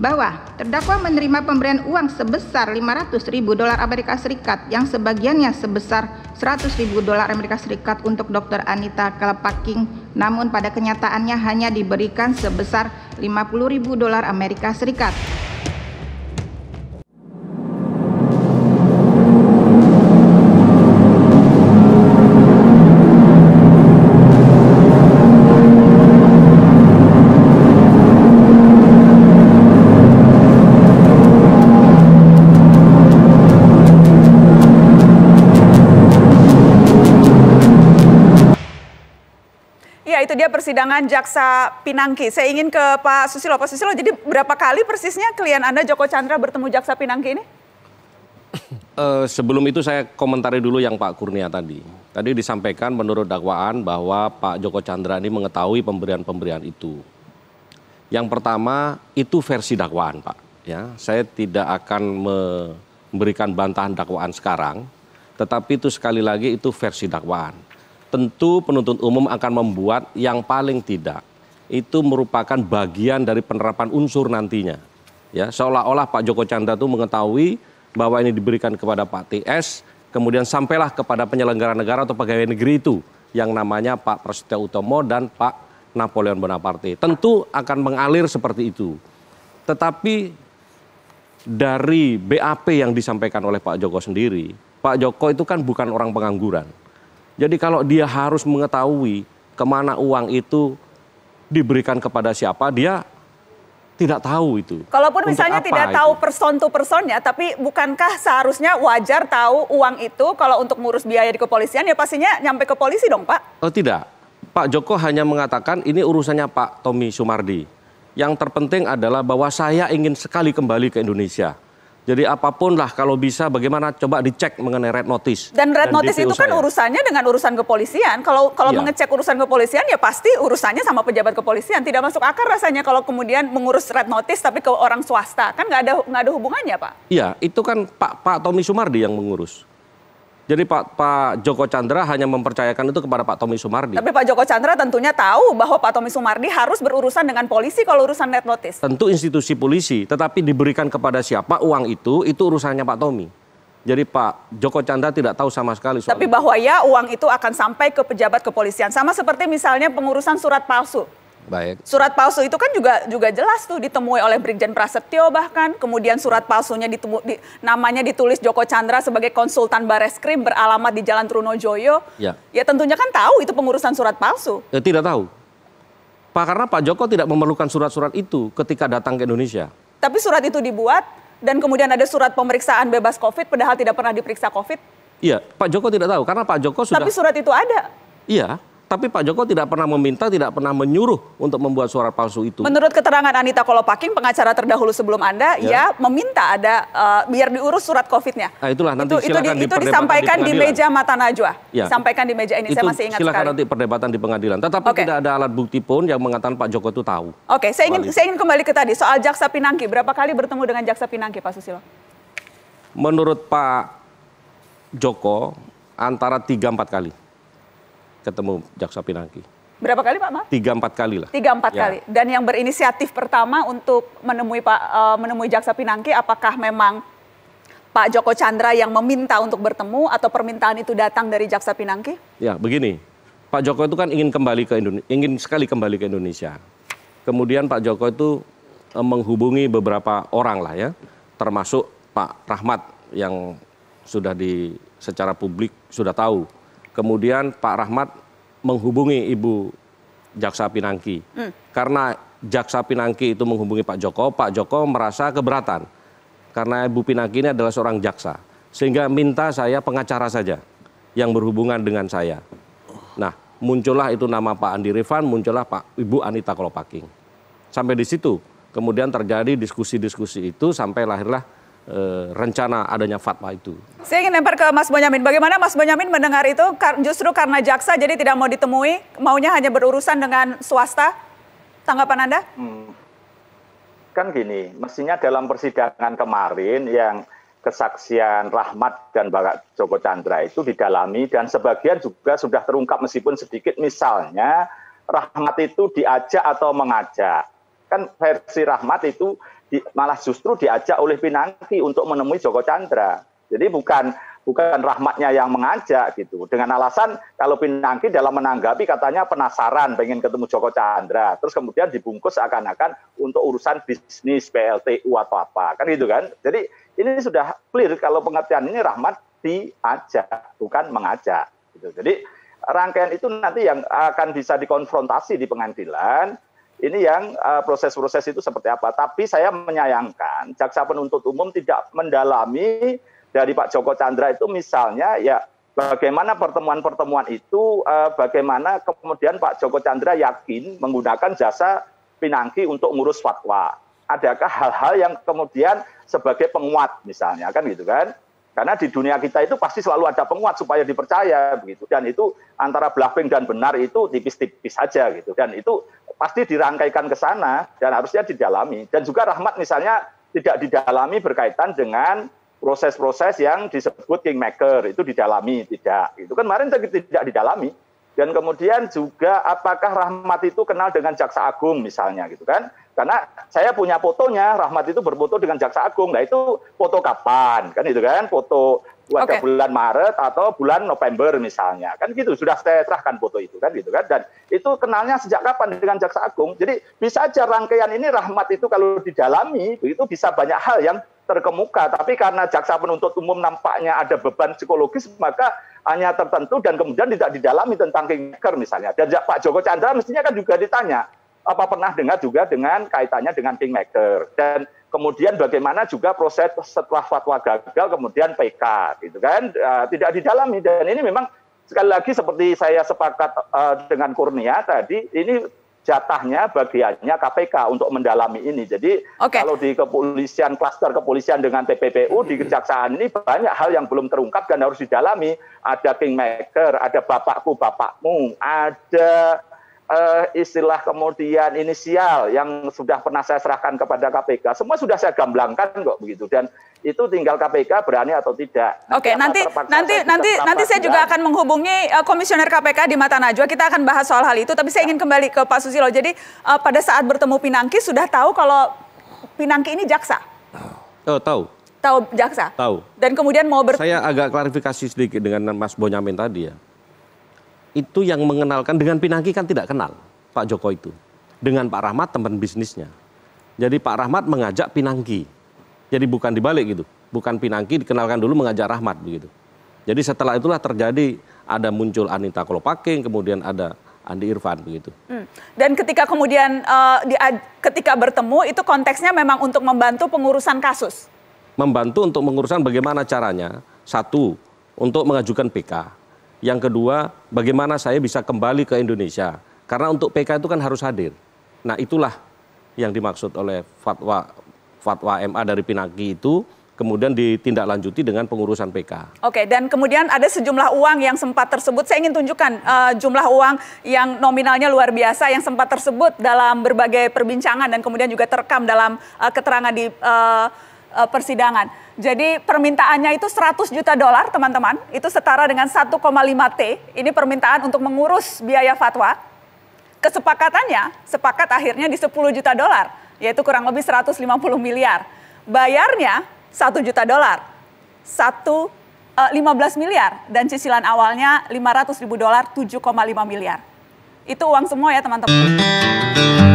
bahwa terdakwa menerima pemberian uang sebesar 500.000 dolar Amerika Serikat yang sebagiannya sebesar 100.000 dolar Amerika Serikat untuk Dr. Anita Kalapaking, namun pada kenyataannya hanya diberikan sebesar 50.000 dolar Amerika Serikat. Ya, itu dia persidangan Jaksa Pinangki. Saya ingin ke Pak Susilo. Pak Susilo, jadi berapa kali persisnya klien Anda Joko Chandra bertemu Jaksa Pinangki ini? Sebelum itu saya komentari dulu yang Pak Kurnia tadi. Tadi disampaikan menurut dakwaan bahwa Pak Joko Chandra ini mengetahui pemberian-pemberian itu. Yang pertama, itu versi dakwaan, Pak. Ya, saya tidak akan memberikan bantahan dakwaan sekarang, tetapi itu sekali lagi itu versi dakwaan. Tentu penuntut umum akan membuat yang paling tidak itu merupakan bagian dari penerapan unsur nantinya. Ya, seolah-olah Pak Joko Chandra itu mengetahui bahwa ini diberikan kepada Pak TS, kemudian sampailah kepada penyelenggara negara atau pegawai negeri itu yang namanya Pak Prasetyo Utomo dan Pak Napoleon Bonaparte. Tentu akan mengalir seperti itu. Tetapi dari BAP yang disampaikan oleh Pak Joko sendiri, Pak Joko itu kan bukan orang pengangguran. Jadi kalau dia harus mengetahui kemana uang itu diberikan kepada siapa, dia tidak tahu itu. Kalaupun misalnya tidak tahu person to personnya, tapi bukankah seharusnya wajar tahu uang itu kalau untuk ngurus biaya di kepolisian ya pastinya nyampe ke polisi dong, Pak? Oh tidak, Pak Joko hanya mengatakan ini urusannya Pak Tommy Sumardi. Yang terpenting adalah bahwa saya ingin sekali kembali ke Indonesia. Jadi apapun lah kalau bisa bagaimana coba dicek mengenai red notice. Dan red notice itu kan urusannya dengan urusan kepolisian. Kalau mengecek urusan kepolisian ya pasti urusannya sama pejabat kepolisian. Tidak masuk akal rasanya kalau kemudian mengurus red notice tapi ke orang swasta. Kan nggak ada hubungannya, Pak. Iya, itu kan Pak Tommy Sumardi yang mengurus. Jadi Pak Joko Chandra hanya mempercayakan itu kepada Pak Tommy Sumardi. Tapi Pak Joko Chandra tentunya tahu bahwa Pak Tommy Sumardi harus berurusan dengan polisi kalau urusan red notice. Tentu institusi polisi, tetapi diberikan kepada siapa uang itu urusannya Pak Tommy. Jadi Pak Joko Chandra tidak tahu sama sekali soal Tapi bahwa ya uang itu akan sampai ke pejabat kepolisian. Sama seperti misalnya pengurusan surat palsu. Baik. Surat palsu itu kan juga jelas tuh ditemui oleh Brigjen Prasetyo bahkan. Kemudian surat palsunya namanya ditulis Joko Chandra sebagai konsultan Bareskrim beralamat di Jalan Trunojoyo. Ya tentunya kan tahu itu pengurusan surat palsu. Ya tidak tahu. Pak, karena Pak Joko tidak memerlukan surat-surat itu ketika datang ke Indonesia. Tapi surat itu dibuat dan kemudian ada surat pemeriksaan bebas COVID padahal tidak pernah diperiksa COVID. Iya, Pak Joko tidak tahu karena Pak Joko sudah... Tapi surat itu ada. Iya. Tapi Pak Joko tidak pernah meminta, tidak pernah menyuruh untuk membuat surat palsu itu. Menurut keterangan Anita Kalapaking, pengacara terdahulu sebelum Anda, ya meminta ada biar diurus surat COVID-nya. Nah, itulah nanti itu disampaikan di meja Mata Najwa. Ya. Disampaikan di meja ini, saya masih ingat silakan sekali. Nanti perdebatan di pengadilan. Tetapi tidak ada alat bukti pun yang mengatakan Pak Joko itu tahu. Oke, saya ingin kembali ke tadi soal Jaksa Pinangki. Berapa kali bertemu dengan Jaksa Pinangki, Pak Susilo? Menurut Pak Joko, antara 3-4 kali ketemu Jaksa Pinangki. Berapa kali, Pak? Maaf? 3-4 kali lah. 3-4 kali. Dan yang berinisiatif pertama untuk menemui Jaksa Pinangki, apakah memang Pak Joko Chandra yang meminta untuk bertemu atau permintaan itu datang dari Jaksa Pinangki? Ya, begini. Pak Joko itu kan ingin sekali kembali ke Indonesia. Kemudian Pak Joko itu menghubungi beberapa orang lah ya, termasuk Pak Rahmat yang sudah secara publik sudah tahu. Kemudian Pak Rahmat menghubungi Ibu Jaksa Pinangki. Karena Jaksa Pinangki itu menghubungi Pak Joko merasa keberatan. Karena Ibu Pinangki ini adalah seorang jaksa. Sehingga minta saya pengacara saja yang berhubungan dengan saya. Nah, muncullah itu nama Pak Andi Rifan, muncullah Ibu Anita Kalapaking. Sampai di situ. Kemudian terjadi diskusi-diskusi itu sampai lahirlah rencana adanya fatwa itu. Saya ingin lempar ke Mas Bonyamin. Bagaimana Mas Bonyamin mendengar itu justru karena jaksa jadi tidak mau ditemui, maunya hanya berurusan dengan swasta? Tanggapan Anda? Kan gini, mestinya dalam persidangan kemarin yang kesaksian Rahmat dan Pak Joko Chandra itu didalami dan sebagian juga sudah terungkap meskipun sedikit, misalnya Rahmat itu diajak atau mengajak. Kan versi Rahmat itu malah justru diajak oleh Pinangki untuk menemui Joko Chandra. Jadi bukan Rahmatnya yang mengajak gitu. Dengan alasan kalau Pinangki dalam menanggapi katanya penasaran pengen ketemu Joko Chandra. Terus kemudian dibungkus seakan-akan untuk urusan bisnis, PLTU atau apa. Kan gitu kan. Jadi ini sudah clear kalau pengertian ini Rahmat diajak, bukan mengajak. Gitu. Jadi rangkaian itu nanti yang akan bisa dikonfrontasi di pengadilan. Ini yang proses-proses itu seperti apa. Tapi saya menyayangkan jaksa penuntut umum tidak mendalami dari Pak Joko Chandra itu misalnya ya bagaimana pertemuan-pertemuan itu, bagaimana kemudian Pak Joko Chandra yakin menggunakan jasa Pinangki untuk ngurus fatwa. Adakah hal-hal yang kemudian sebagai penguat misalnya kan gitu kan? Karena di dunia kita itu pasti selalu ada penguat supaya dipercaya begitu. Dan itu antara bluffing dan benar itu tipis-tipis saja gitu. Dan itu pasti dirangkaikan ke sana dan harusnya didalami. Dan juga Rahmat misalnya tidak didalami berkaitan dengan proses-proses yang disebut kingmaker itu didalami, tidak. Itu kan kemarin tidak didalami. Dan kemudian juga apakah Rahmat itu kenal dengan Jaksa Agung misalnya gitu kan. Karena saya punya fotonya, Rahmat itu berfoto dengan Jaksa Agung. Nah itu foto kapan? Kan itu kan foto pada bulan Maret atau bulan November misalnya. Kan gitu, sudah saya serahkan foto itu kan gitu kan. Dan itu kenalnya sejak kapan dengan Jaksa Agung. Jadi bisa aja rangkaian ini Rahmat itu kalau didalami, itu bisa banyak hal yang terkemuka. Tapi karena jaksa penuntut umum nampaknya ada beban psikologis, maka hanya tertentu dan kemudian tidak didalami tentang kingmaker misalnya. Dan Pak Joko Chandra mestinya kan juga ditanya, apa pernah dengar juga dengan kaitannya dengan kingmaker. Dan kemudian bagaimana juga proses setelah fatwa gagal kemudian PK gitu kan, tidak didalami. Dan ini memang sekali lagi seperti saya sepakat dengan Kurnia tadi, ini jatahnya bagiannya KPK untuk mendalami ini. Jadi kalau di kepolisian, klaster kepolisian dengan TPPU di kejaksaan ini banyak hal yang belum terungkap dan harus didalami. Ada kingmaker, ada bapakku bapakmu, ada istilah kemudian inisial yang sudah pernah saya serahkan kepada KPK. Semua sudah saya gamblangkan kok begitu. Dan itu tinggal KPK berani atau tidak. Oke, nanti saya juga akan menghubungi Komisioner KPK di Mata Najwa. Kita akan bahas soal hal itu. Tapi saya ingin kembali ke Pak Susilo. Jadi pada saat bertemu Pinangki sudah tahu kalau Pinangki ini jaksa? Oh, tahu. Tahu jaksa? Tahu. Dan kemudian mau Saya agak klarifikasi sedikit dengan Mas Bonyamin tadi ya. Itu yang mengenalkan, dengan Pinangki kan tidak kenal Pak Joko itu. Dengan Pak Rahmat teman bisnisnya. Jadi Pak Rahmat mengajak Pinangki. Jadi bukan dibalik gitu. Bukan Pinangki dikenalkan dulu mengajak Rahmat begitu. Jadi setelah itulah terjadi ada muncul Anita Kolopaking, kemudian ada Andi Irfan begitu. Dan ketika kemudian ketika bertemu itu konteksnya memang untuk membantu pengurusan kasus. Membantu untuk mengurusan bagaimana caranya. Satu, untuk mengajukan PK. Yang kedua, bagaimana saya bisa kembali ke Indonesia. Karena untuk PK itu kan harus hadir. Nah itulah yang dimaksud oleh fatwa MA dari Pinangki itu, kemudian ditindaklanjuti dengan pengurusan PK. Oke, dan kemudian ada sejumlah uang yang sempat tersebut. Saya ingin tunjukkan jumlah uang yang nominalnya luar biasa yang sempat tersebut dalam berbagai perbincangan dan kemudian juga terekam dalam keterangan di persidangan. Jadi permintaannya itu $100 juta, teman-teman. Itu setara dengan 1,5 T. Ini permintaan untuk mengurus biaya fatwa. Kesepakatannya, sepakat akhirnya di $10 juta, yaitu kurang lebih 150 miliar. Bayarnya $1 juta, 15 miliar. Dan cicilan awalnya $500.000, 7,5 miliar. Itu uang semua ya teman-teman.